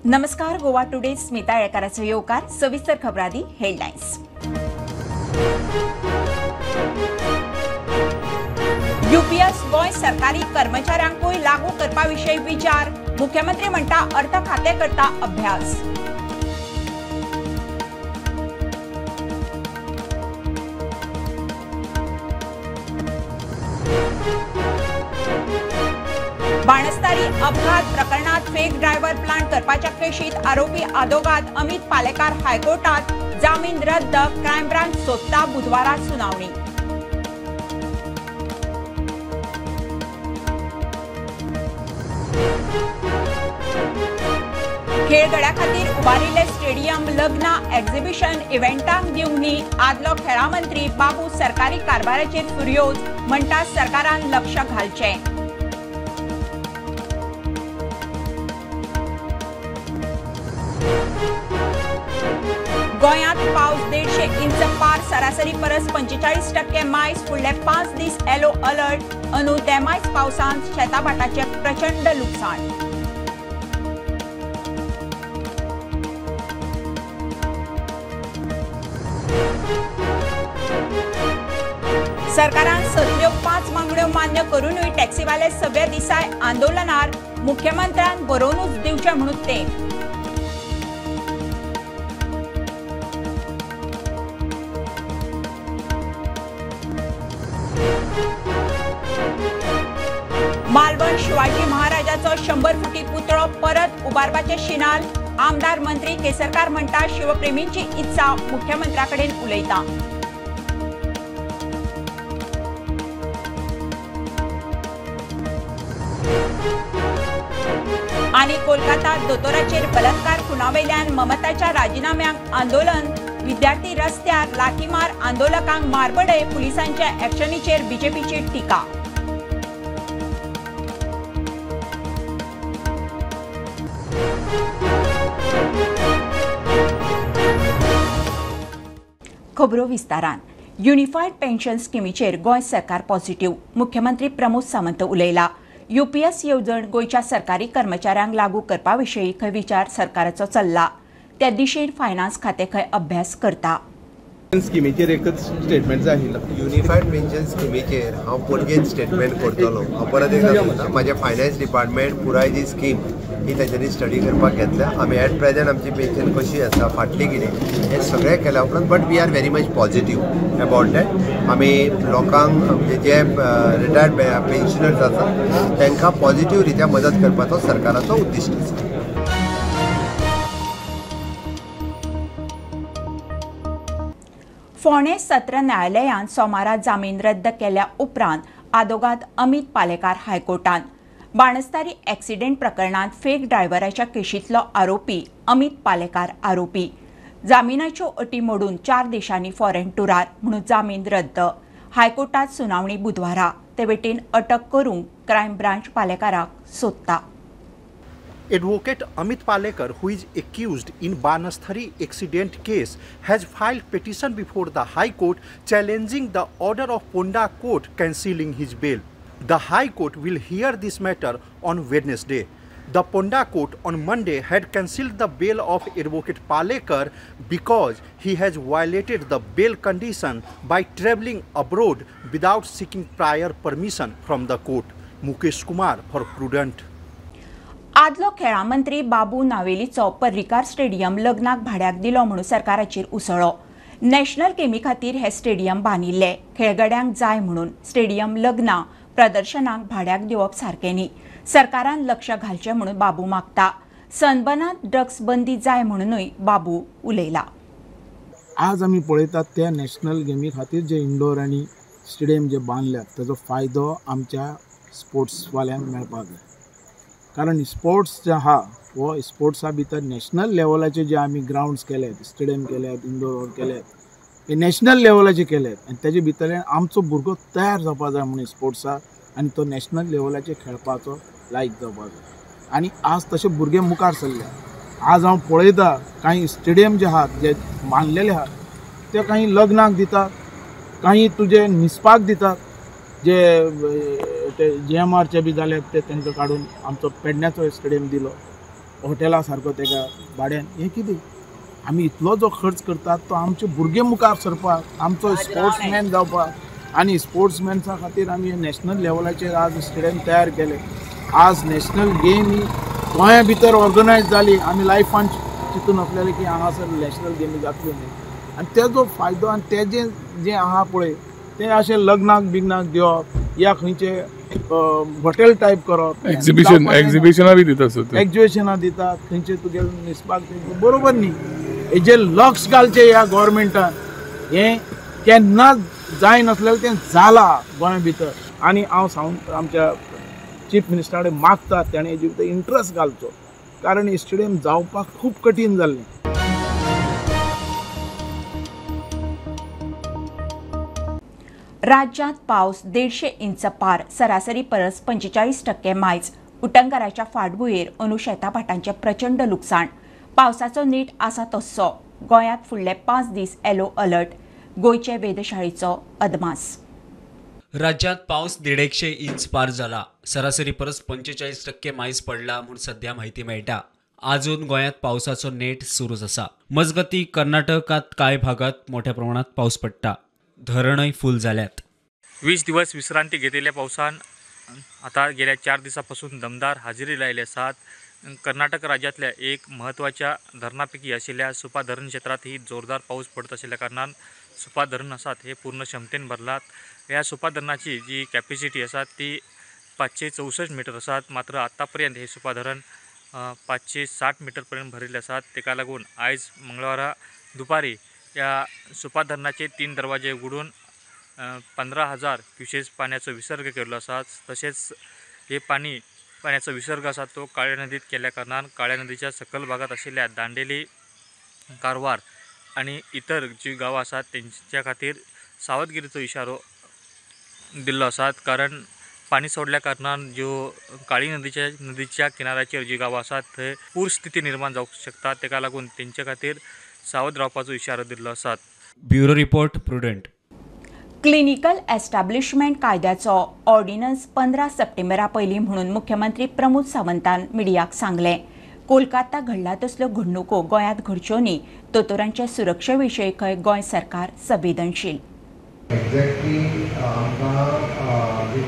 नमस्कार. गोवा टुडे स्मिता येळकाराचो येवकार. सविस्तर खबरादी हेडलाइन्स. यूपीएस गोय सरकारी कर्मचाऱ्यांकूय लागू करपा विशयी विचार. मुख्यमंत्री म्हणटा अर्थ खाते करता अभ्यास. बाणस्तारी अपघात प्रकरणात फेक ड्रायव्हर प्लांट करपाच्या केशीत आरोपी आदोगाद अमित पालेकार हायकोर्टात. जामीन रद्द. क्रायम ब्रांच सोदता. बुधवारा सुनावणी. खेळगड्या खातीर उबारिल्ले स्टेडियम लग्न एक्झिबिशन इव्हेंटांक दिवंक न्ही. आदलो खेळा मंत्री बाबू सरकारी कारभाराचेर फुर्योज. म्हणटा सरकारान लक्ष घालचें. गोंयांत पावस 150 इंच पार. सरासरी परस 45% मायज. फुडले 5 दीस येलो अलर्ट. अंदू बेमायज पावसान शेताभाटाचे प्रचंड लुकसाण. सरकारान सदल्यो 5 मागण्यो मान्य करूनय टॅक्सीवाले 6व्या दिसाय आंदोलनार. मुख्यमंत्र्यान बरोवनूच दिवचे म्हणून ते. मालवण शिवाजी महाराजाचो 100 फुटी पुतळो परत उबारपाचे शिनाल. आमदार मंत्री केसरकार म्हणटा शिवप्रेमींची इत्सा मुख्यमंत्र्याकडेन उलयता. आणि कोलकातात दोतोराचेर बलात्कार खुनावेल्यान ममताच्या राजीनाम्यांक आंदोलन. विद्यार्थी रस्त्यार. लाठीमार. आंदोलकांक मारबडे. पुलिसांच्या ॲक्शनीचेर बीजेपीची टिका. खबरो विस्तारान. युनिफायड पेन्शन स्किमीचेर गोंय सरकार पॉझिटिव्ह. मुख्यमंत्री प्रमोद सावंत उलयला. यूपीएस येवजण गोंयच्या सरकारी कर्मचाऱ्यांक लागू करपा विशयी खंय विचार सरकाराचो चल्ला. त्या दिशेन फायनान्स खातें खंय अभ्यास करता. स्किमीचेर एकच स्टेटमेंट जाय आशिल्लो. युनिफायड पेन्शन स्किमीचेर हांव परगेन स्टेटमेंट करतलो. हांव परत एकदा म्हणटा म्हाजें फायनान्स डिपार्टमेंट पुराय जी स्कीम ही तांच्यांनी स्टडी करपाक घेतल्या. आमी एट प्रेझेंट आमची पेन्शन कशी आसा फाटली कितें हें सगळें केल्या उपरांत but we are very much positive about that. आमी लोकांक म्हणजे जे रिटायर्ड पेन्शनर्स आसा तांकां पॉझिटिव्ह रित्या मदत करपाचो सरकाराचो उद्दिश्ट आसा. फोंडे सत्र न्यायालयान सोमारा जामीन रद्द केल्या उपरांत आदोगाद अमित पालेकार हायकोर्टात. बाणस्तारी एक्सिडेंट प्रकरणात फेक ड्रायव्हराच्या केशींतलो आरोपी अमित पालेकार आरोपी. जामिनाच्यो अटी मोडून 4 देशांनी फॉरेन टुरार म्हणून जामीन रद्द. हायकोर्टात सुनावणी बुधवारा. ते वटेन अटक करूंक क्रायम ब्रांच पालेकाराक सोदता. Advocate Amit Palekar, who is accused in Banasthari accident case, has filed petition before the High Court challenging the order of Ponda Court cancelling his bail. The High Court will hear this matter on Wednesday. The Ponda Court on Monday had cancelled the bail of Advocate Palekar because he has violated the bail condition by travelling abroad without seeking prior permission from the court. Mukesh Kumar for Prudent. आदलो खेळा मंत्री बाबू नावेलीचो Parrikar stadium लग्नाक भाड्याक दिलो म्हणून सरकाराचेर उसळ्ळो. National गेमी खातीर हे स्टेडियम बांदिल्ले. खेळगड्यांक जाय म्हणून स्टेडियम लग्नां प्रदर्शनाक भाड्याक दिवप सारकें न्ही. सरकारान लक्ष घालचें म्हणून बाबू मागता. सनबर्नात ड्रग्स बंदी जाय म्हणूनय बाबू उलयला. आज आमी पळयतात त्या नॅशनल गेमी खातीर जे इंडोर आनी स्टेडियम जे बांदल्यात ताजो फायदो आमच्या स्पोर्ट्सवाल्यांक मेळपाक जाय. कारण स्पोर्ट्स जे आहा वो स्पोर्ट्सा भितर नॅशनल लेवलाचे जे आमी ग्राउंड्स केल्यात, स्टेडियम केल्यात, इंडोर केल्यात, हे नॅशनल लेवलाचे केल्यात आनी तेजे भितरल्यान आमचो भुरगो तयार जावपा जाय म्हणून स्पोर्ट्साक आनी तो नॅशनल लेवलाचेर खेळपाचो लायक जावपा जाय. आनी आज तशे भुरगे मुखार सरल्या. आज हांव पळयता काही स्टेडियम जे आहात जे बांदलेले आहात ते काही लग्नाक दितात, काही तुजे न्हिसपाक दितात. जे GMRचे बी जाले ते तांकां काडून आमचो पेडण्याचो स्टेडियम दिलो. हॉटेला सारको तेका भाड्यान हें कितें आमी इतलो जो खर्च करतात तो आमचे भुरगे मुखार सरपाक आमचो स्पोर्ट्समॅन जावपाक आनी स्पोर्ट्समॅन्सा खातीर आमी नॅशनल लेवलाचेर आज स्टेडियम तयार केले आज नॅशनल गेम ही गोंया भितर ऑर्गनायज जाली आमी लायफान चिंतून नासलेले की हांगासर नॅशनल गेमी जातल्यो म्हणून आनी तेजो फायदो आनी तेजें जें आहा पळय तें अशें लग्नाक बिग्नाक दिवप या खंयचे हॉटेल टायप करप एक्झिबिशनां बी दितात एक्झिबिशनां दितात खंयचे तुगे न्हिसपाक बरोबर न्ही हेजेर लक्ष घालचें ह्या गव्हर्मेंटान हें केन्नाच जाय नासलेलें तें जालां गोंया भितर आनी हांव सांग आमच्या चीफ मिनिस्टरा कडेन मागता ताणें हेजे भितर इंट्रस्ट घालचो कारण हे स्टेडियम जावपाक खूब कठीण जाल्लें राज्यात पावस 150 इंच पार सरासरी परस 45% मायज उटंगराच्या फाटभुंयेर अनुशेता भाटांचे प्रचंड लुकसाण पावसाचो नीट आसा तस्सो गोंयांत फुडले 5 दीस येलो अलर्ट गोंयचे वेधशाळेचो अदमास राज्यात पावस 150 इंच पार जाला सरासरी परस 45% मायज पडला म्हूण सध्या माहिती मेळटा अजून गोंयांत पावसाचो नेट सुरूच आसा मजगती कर्नाटकात कांय भागात मोठ्या प्रमाणात पावस पडटा धरणय फूल जाल्यात 20 दिवस विश्रांती घेतलेल्या पावसान आता गेल्या 4 दिवसांपासून दमदार हाजेरी लायली आसात कर्नाटक राज्यातल्या एक महत्त्वाच्या धरणापैकी आशिल्ल्या सुपा धरण क्षेत्रात ही जोरदार पाऊस पडत असलेल्या कारणान सुपा धरण आसात हे पूर्ण क्षमतेन भरलात या सुपा धरणाची जी कॅपॅसिटी आसा ती 564 मीटर आसात मात्र आतापर्यंत हे सुपा धरण 560 मीटरपर्यंत भरिल्ले आसात तेका लागून आयज मंगळवारा दुपारी या सुपा धरणाचे 3 दरवाजे उघडून 15,000 क्युसेस पाण्याचा विसर्ग केलो आसा तसेच हे पाण्याचा विसर्ग आसा तो काळ्या नदीत केल्या कारणान काळ्या नदीच्या सकल भागात असलेल्या दांडेली कारवार आणि इतर जी गावं आसात त्यांच्या खातीर सावधगिरीचो इशारो दिल्लो आसात कारण पाणी सोडल्या कारणान जो काळी नदीच्या किनाऱ्याचेर जी गावं आसात थंय पूर स्थिती निर्माण जावंक शकता तेका लागून तेंच्या खातीर सावध रावपाचो इशारो दिल्लो आसात bureau report prudent clinical establishment कायद्याचो ऑर्डिनन्स 15 सप्टेंबरा पयलीं म्हणून मुख्यमंत्री प्रमोद सावंतान मिडियाक सांगलें कोलकाता घडला तसल्यो घडणुको गोंयांत घडच्यो न्ही दोतोरांचे सुरक्षे विशीं खंय गोंय सरकार संवेदनशील एक्झॅक्टली आमकां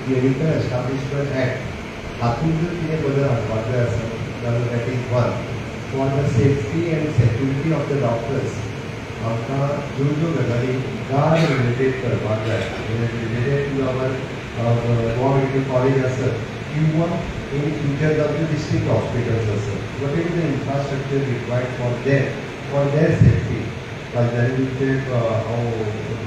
क्लिनिकल एस्टॅब्लिशमेंट एक्ट हातूंत जर कितें बदल हाडपाक जाय आसत जाल्यार that is one for the safety and security of the doctors आमकां ज्यो गजाली गार्ड रिलेटेड करपाक जाय related to our Goa medical college आसत किंवा इन फ्युचर जावपी डिस्ट्रिक्ट हॉस्पिटल्स आसत what is the infrastructure required for their safety तांचे हांव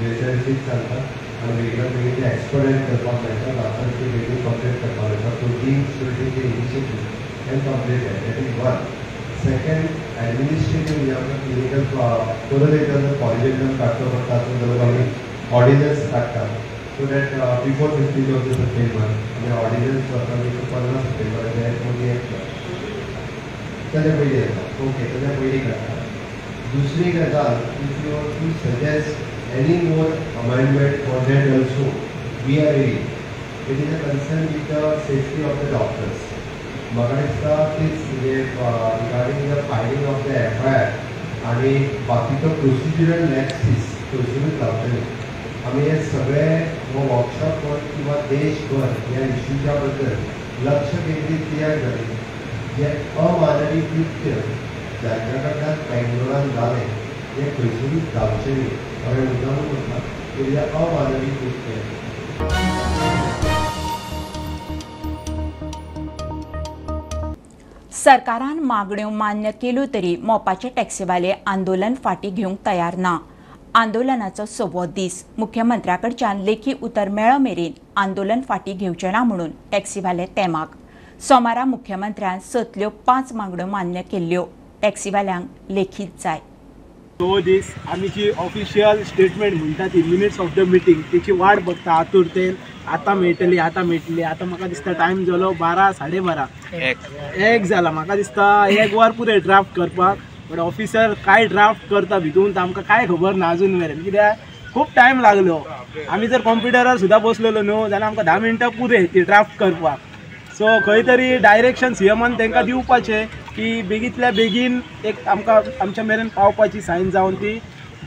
बेचाळीस सांगता आनी वेगळे एक्सपर्ट करपाक मेळटा डॉक्टरची वेगळी कंप्लेट करपाक मेळटा so team student initiative and complaint that is one second administrative जे आमकां क्लिनिकल परत एकदा कॉलेजांतल्यान काडचो पडटा सो जाल्यार आमी ऑर्डिनन्स काडटात so that before 15 of the September आमी ऑर्डिनन्स आमी 15 सप्टेंबराचे मदीं येता ताच्या पयलीं येता ओके ताच्या पयलीं काडटा दुसरी गजाल if you want to suggest any more amendment for that also we are ready it is a concern with the safety of the doctors म्हाका दिसता तीच regarding the filing of the FIR आनी बाकीचो procedural लॅक्सीस थंयसरूच रावतली आमी हे सगळे हो workshop किंवा देशभर ह्या इश्यूच्या बद्दल लक्ष केंद्रीत कित्याक जालें जे अमानवी कृत्य जांच्या कडल्यान बेंगलोरान जालें हे खंयसरूच जावचें न्ही हांवें मुद्दामून म्हणटा की हे अमानवी कृत्य सरकारान मागण्यो मान्य केल्यो तरी मोपाचे टॅक्सीवाले आंदोलन फाटीं घेवंक तयार ना आंदोलनाचो 6वो दीस मुख्यमंत्र्या कडच्यान लेखी उतर मेळ्ळ मेरेन आंदोलन फाटीं घेवचें ना म्हणून टॅक्सीवाले तेमाक सोमारा मुख्यमंत्र्यान 5 मागण्यो मान्य केल्ल्यो टॅक्सीवाल्यांक लेखीत जाय तो दीस आमी जी ऑफिशियल स्टेटमेंट म्हणटा ती मिनिट्स ऑफ द मिटींग तेची वाट बघता आतुरतेन आतां मेळटली आतां म्हाका दिसता टायम जालो 12 12:30 एक जाला म्हाका दिसता 1 वर पुरे ड्राफ्ट करपाक बट ऑफिसर काय ड्राफ्ट करता भितून आमकां काय खबर ना अजून मेरेन कित्याक खूब टायम लागलो आमी जर कॉम्प्युटरार सुद्दां बसलेलो न्हू जाल्यार आमकां 10 मिनटां पुरे ती ड्राफ्ट करपाक सो खंय तरी डायरेक्शन सीएमान तांकां दिवपाचें की बेगींतल्या बेगीन एक आमकां आमच्या मेरेन पावपाची सायन जावन ती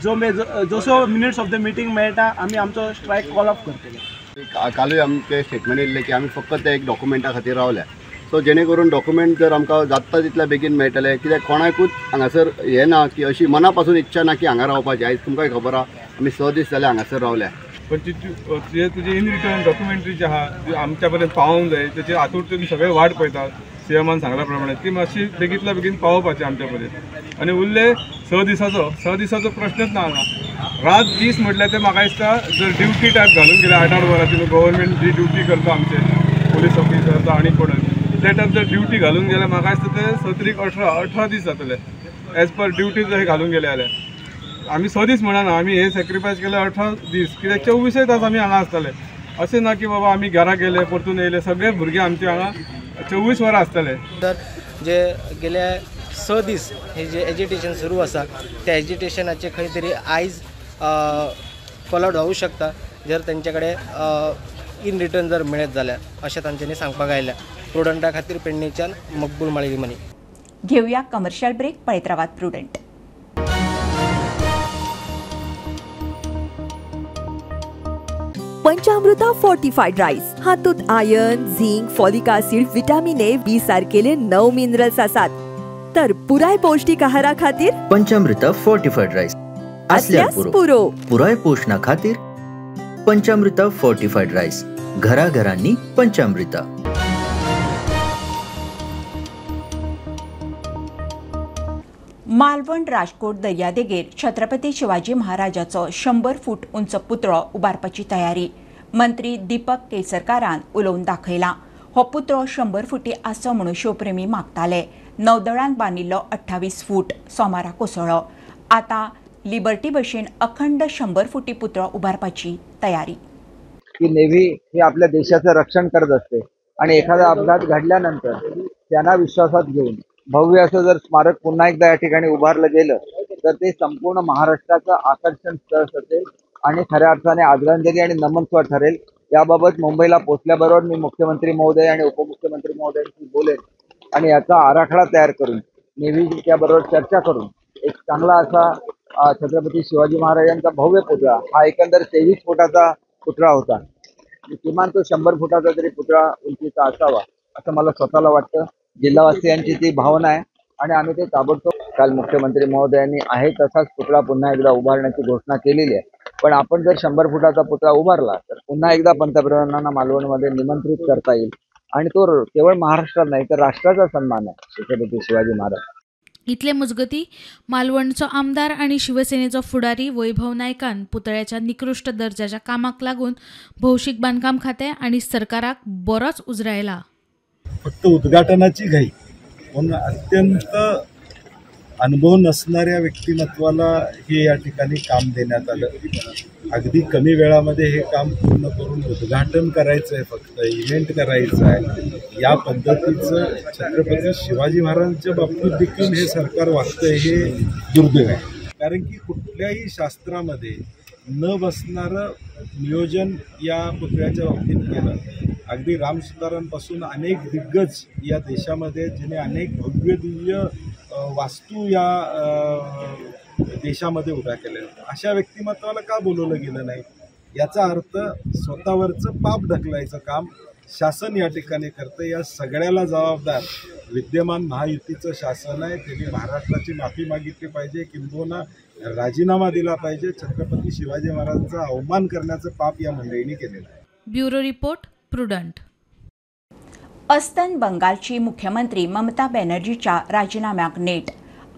जसो मिनिट्स ऑफ द मिटींग मेळटा आमी आमचो स्ट्रायक कॉल ऑफ करतले. कालूय आमचे स्टेटमेंट येयल्ले की आमी फक्त ते एक डॉक्युमेंटा खातीर रावल्या. सो जेणे करून डॉक्युमेंट जर आमकां जाता तितल्या बेगीन मेळटले, कित्याक कोणाकूच हांगासर हें ना की अशी मना पासून इच्छा ना की हांगा रावपाचें. आयज तुमकांय खबर आहा आमी 6 दीस जाले हांगासर रावल्या. पण तुजे इन रिटर्न डॉक्युमेंटरी जे आहा जी आमच्या पर्यंत पावोंक जाय तेचे हातूंतल्यान सगळे वाट पळयतात. सीएमान सांगल्या प्रमाणे ती मातशी बेगींतल्या बेगीन पावोवपाची आमच्या पर्यंत. आनी उरले 6 दिसाचो प्रश्नच ना हांगा. रात दीस म्हटल्यार ते म्हाका दिसता जर ड्युटी टायप घालून गेले 8-8 वरांची गव्हर्मेंट जी ड्युटी करता आमचे पुलीस ऑफिसर आनी कोण ते टायप जर ड्युटी घालून गेले म्हाका दिसता ते 17-18 दीस जातले एज पर ड्युटी जर घालून गेले जाल्यार. आमी 6 दीस म्हणना, आमी हे सॅक्रिफायस केले 18 दीस, कित्याक 24 तास आमी हांगा आसतले. अशें ना की बाबा आमी घरा गेले परतून येयले. सगळे भुरगे आमचे हांगा 24 वरां आसतले. तर जे गेल्या 6 दीस हे जे एजिटेशन सुरू आसा त्या एजिटेशनाचे खंय तरी आयज कॉल आउट जावूं शकता जर तेंचे कडेन इन रिटर्न जर मेळत जाल्यार अशें तांच्यांनी सांगपाक आयल्या. प्रुडंटा खातीर पेडणेच्यान मकबूल माळिमनी. घेऊया कमर्शियल ब्रेक. पळयत रावात प्रुडंट. पंचामृता फोर्टिफाईड राईस हातूंत iron, zinc, folic acid, vitamin A, B सारकेले 9 मिनरल्स आसात. तर पुराय पौष्टिक आहारा खातीर पंचामृता फोर्टिफाईड राईस असल्यास पुरो पुराय पोषणा खातीर पंचामृता फोर्टिफाईड राईस. घरा घरांनी पंचामृता. मालवण राजकोट दर्यादेगेर छत्रपती शिवाजी महाराजाचो 100 फूट उंच पुतळो उबारपाची तयारी मंत्री दीपक केसरकारान उलोवन दाखयला. हो पुतळो 100 फुटी आसचो म्हणून शिवप्रेमी मागताले. नौदळान बांदिल्लो 28 फूट सोमारा कोसळ्ळो. आता लिबर्टी भशेन अखंड 100 फुटी पुतळो उबारपाची तयारी. की नेव्ही ही आपल्या देशाचं रक्षण करत असते आणि एखादा अपघात घडल्यानंतर त्यांना विश्वासात घेऊन भव्य असं जर स्मारक पुन्हा एकदा या ठिकाणी उभारलं गेलं तर ते संपूर्ण महाराष्ट्राचं आकर्षण स्थळ असेल आणि खऱ्या अर्थाने आदरांजली आणि नमनस्व ठरेल. याबाबत मुंबईला पोहोचल्याबरोबर मी मुख्यमंत्री महोदय आणि उपमुख्यमंत्री महोदयांशी बोलेन आणि याचा आराखडा तयार करून नेव्हीच्या बरोबर चर्चा करून एक चांगला असा छत्रपती शिवाजी महाराजांचा भव्य पुतळा, हा एकंदर 23 फुटाचा पुतळा होता, किमान तो 100 फुटाचा तरी पुतळा उंचीचा असावा असं मला स्वतःला वाटतं. जिल्हावासियांची ती भावना आहे आणि आम्ही ते ताबडतोब काल मुख्यमंत्री महोदयांनी आहे तसाच पुतळा पुन्हा एकदा उभारण्याची घोषणा केलेली आहे. पण आपण जर 100 फुटाचा पुतळा उभारला तर पुन्हा एकदा पंतप्रधानांना मालवणमध्ये निमंत्रित करता येईल आणि तो केवळ महाराष्ट्रात नाही तर राष्ट्राचा सन्मान आहे छत्रपती शिवाजी महाराज. इतले मजगती मालवणचो आमदार आणि शिवसेनेचो फुडारी वैभव नायकान पुतळ्याच्या निकृष्ट दर्जाच्या कामाक लागून भौशीक बांदकाम खाते आणि सरकाराक बरोच उजरायला. फक्त उद्घाटनाची घाई पण अत्यंत अनुभव नसणाऱ्या व्यक्तिमत्वाला हे या ठिकाणी काम देण्यात आलं. अगदी कमी वेळामध्ये हे काम पूर्ण करून उद्घाटन करायचं आहे, फक्त इव्हेंट करायचं आहे. या पद्धतीचं छत्रपती शिवाजी महाराजांच्या बाबतीत देखील हे सरकार वागतंय हे दुर्दैव आहे. कारण की कुठल्याही शास्त्रामध्ये न बसणारं नियोजन या पुतळ्याच्या बाबतीत केलं. अगदी रामसुतारांपासून अनेक दिग्गज या देशामध्ये जिने अनेक भव्य दिव्य वास्तू या देशामध्ये उभ्या केल्या, अशा व्यक्तिमत्वाला का बोलवलं गेलं नाही याचा अर्थ स्वतःवरचं पाप ढकलायचं काम शासन या ठिकाणी करतं. या सगळ्याला जबाबदार विद्यमान महायुतीचं शासन आहे. त्यांनी महाराष्ट्राची माफी मागितली पाहिजे, किंबहुना राजीनामा दिला पाहिजे. छत्रपती शिवाजी महाराजांचा अवमान करण्याचं पाप या मंडळींनी केलेलं आहे. Bureau report prudent. अस्तंत बंगालची मुख्यमंत्री ममता बॅनर्जीच्या राजीनाम्याक नेट.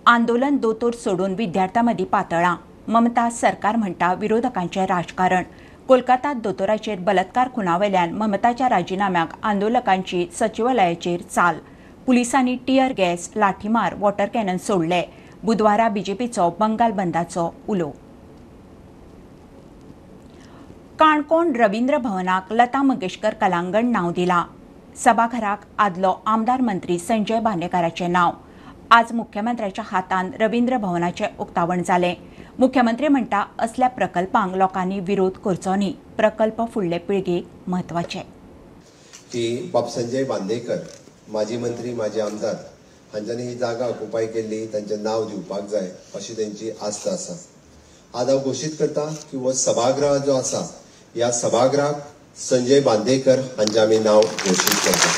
आंदोलन दोतोर सोडून विद्यार्थ्यांमदी पातळा. ममता सरकार म्हणटा विरोधकांचे राजकारण. कोलकातात दोतोराचेर बलात्कार खुनावेल्यान ममताच्या राजीनाम्याक आंदोलकांची सचिवालयाचेर चाल. पुलिसांनी टियर गॅस, लाठीमार, वॉटर कॅनन सोडले. बुधवारा बीजेपीचो बंगाल बंदाचो उलो. काणकोण रवींद्र भवनाक लता मंगेशकर कलांगण नाव दिला. सभाघराक आदलो आमदार मंत्री संजय बांदेकाराचे नाव. आज मुख्यमंत्र्याच्या हातान रवींद्र भवनाचे उक्तावण जाले. मुख्यमंत्री म्हणटा असल्या प्रकल्पांक लोकांनी विरोध करचो न्ही. प्रकल्प फुडले पिळगेक म्हत्वाचे. की बाब संजय बांदेकर माजी मंत्री माजी आमदार हांच्यांनी ही जागा ऑक्युपाय केल्ली तांचें नांव दिवपाक जाय अशी तांची आस्त आसा. आज हांव घोशीत करता की हो सभागृह जो आसा ह्या सभागृहाक संजय बांदेकर हांचें आमी नांव घोशीत करता.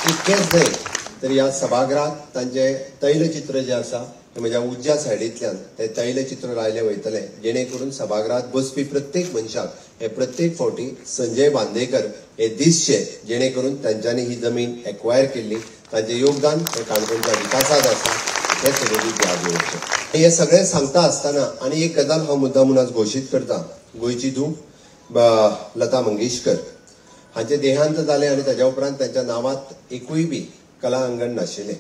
इतकेंच न्हय तर ह्या सभागृहात तांचें तैलचित्र जें आसा म्हज्या उजव्या सायडींतल्यान ते तैलचित्र लायले वयतले जेणे करून सभागृहात बसपी प्रत्येक मनशाक हे प्रत्येक फावटी संजय बांदेकर हे दिसचे जेणे करून तांच्यांनी ही जमीन एक्वायर केल्ली तांचें योगदान हे काणकोणच्या विकासात आसा हे सगळें याद दवरचें. हे सगळें सांगता आसतना आनी एक गजाल हांव मुद्दामून आज घोशीत करता. गोंयची धूव लता मंगेशकर हांचे देहांत जालें आनी ताच्या उपरांत तांच्या नांवांत एकूय बी कला अंगण नाशिल्लें.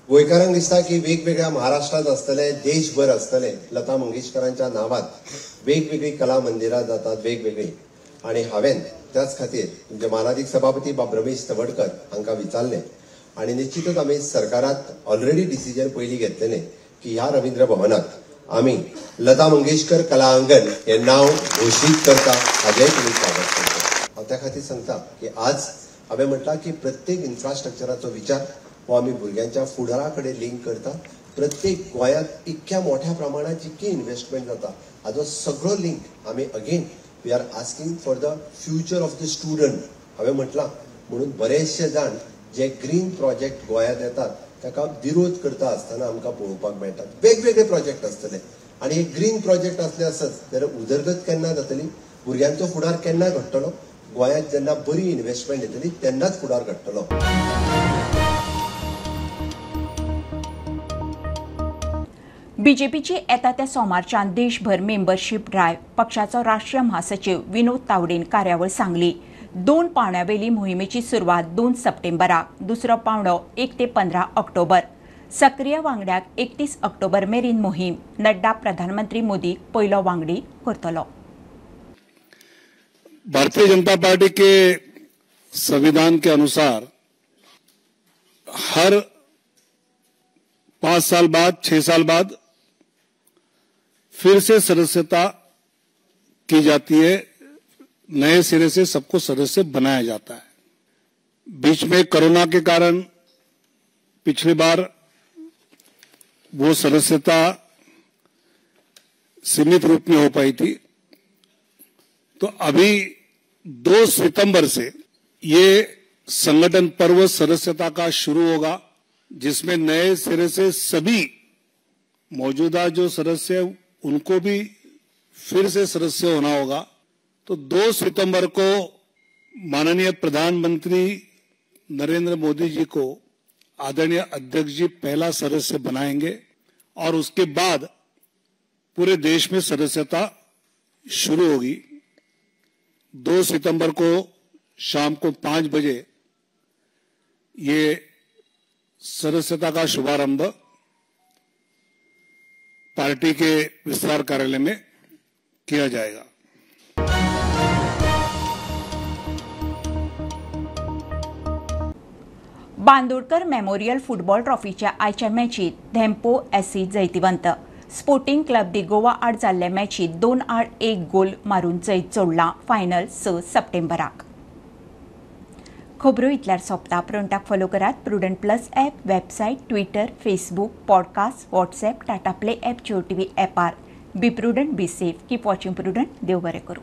गोंयकारांक दिसता की वेगवेगळ्या महाराष्ट्रांत आसतले देशभर आसतले लता मंगेशकरांच्या नांवांत वेगवेगळी कला मंदिरां जातात वेगवेगळी. आनी हांवें त्याच खातीर तुमचे मानाधीक सभापती बाब रमेश तवडकर हांकां विचारलें आनी निश्चितच आमी सरकारांत ऑलरेडी डिसिजन पयलीं घेतलेलें की ह्या रवींद्र भवनाक आमी लता मंगेशकर कला अंगण हे नांव घोशीत करता हाचेंय तुमी स्वागत करता. हांव त्या खातीर सांगता की आज हांवें म्हटलां की प्रत्येक इन्फ्रास्ट्रक्चराचो विचार हो आमी भुरग्यांच्या फुडारा कडेन लिंक करता. प्रत्येक गोंयांत इतक्या मोठ्या प्रमाणात जितकी इन्व्हेस्टमेंट जाता हाजो सगळो लिंक आमी again we are asking for the future of the student हांवें म्हटलां. म्हणून बरेचशे जाण जे ग्रीन प्रोजेक्ट गोंयांत येतात ताका विरोध करता आसतना आमकां पळोवपाक मेळटात. वेगवेगळे प्रोजेक्ट आसतले आनी हे ग्रीन प्रोजेक्ट असले आसत जाल्यार उदरगत केन्ना जातली, भुरग्यांचो फुडार केन्ना घडटलो, गोंयांत जेन्ना बरी इन्व्हेस्टमेंट येतली तेन्नाच फुडार घडटलो. बीजेपीची येता त्या सोमारच्यान देशभर मेंबरशीप ड्रायव्ह पक्षाचो राष्ट्रीय महासचिव विनोद तावडेन कार्यावळ सांगली. 2 पावंड्यावेली मोहिमेची सुरवात 2 सप्टेंबराक, दुसरो पावंडो 1 ते 15 ऑक्टोबर. सक्रिय वांगड्याक 31 ऑक्टोबर मेरेन मोहीम. नड्डा प्रधानमंत्री मोदी पयलो वांगडी करतलो. भारतीय जनता पार्टी के संविधान के अनुसार हर 5 साल बाद 6 साल बाद फिर से सदस्यता की जाती है, नए सिरे से सबको सदस्य बनाया जाता है. बीच में कोरोना के कारण पिछली बार वो सदस्यता सीमित रूप में हो पाई थी. तो अभी 2 सितंबर से ये संगठन पर्व सदस्यता का शुरू होगा जिसमें नए सिरे से सभी मौजूदा जो सदस्य उनको भी फिर से सदस्य होना होगा. तो 2 सितंबर को माननीय प्रधानमंत्री नरेंद्र मोदी जी को आदरणीय अध्यक्ष जी पहला सदस्य बनाएंगे और उसके बाद पूरे देश में सदस्यता शुरू होगी. 2 सितंबर को शाम को 5 बजे ये सदस्यता का शुभारंभ पार्टी के विस्तार कार्यालय में किया जाएगा. बांदोडकर मेमोरियल फुटबॉल ट्रॉफीच्या आयच्या मॅचीत धेंपो एससी जैतिवंत. स्पोर्टिंग क्लब दी गोवा आड जाल्ले मॅचीत 2-1 गोल मारून जैत जोडला. फायनल 6 सप्टेंबराक. खबरो इतल्यार सोंपता. प्रुडंटाक फॉलो करात. Prudent plus app, website, Twitter, Facebook, podcast, WhatsApp, Tata Play app, Jio TV ॲपार. Be Prudent, be safe, keep watching Prudent. देव बरें करूं.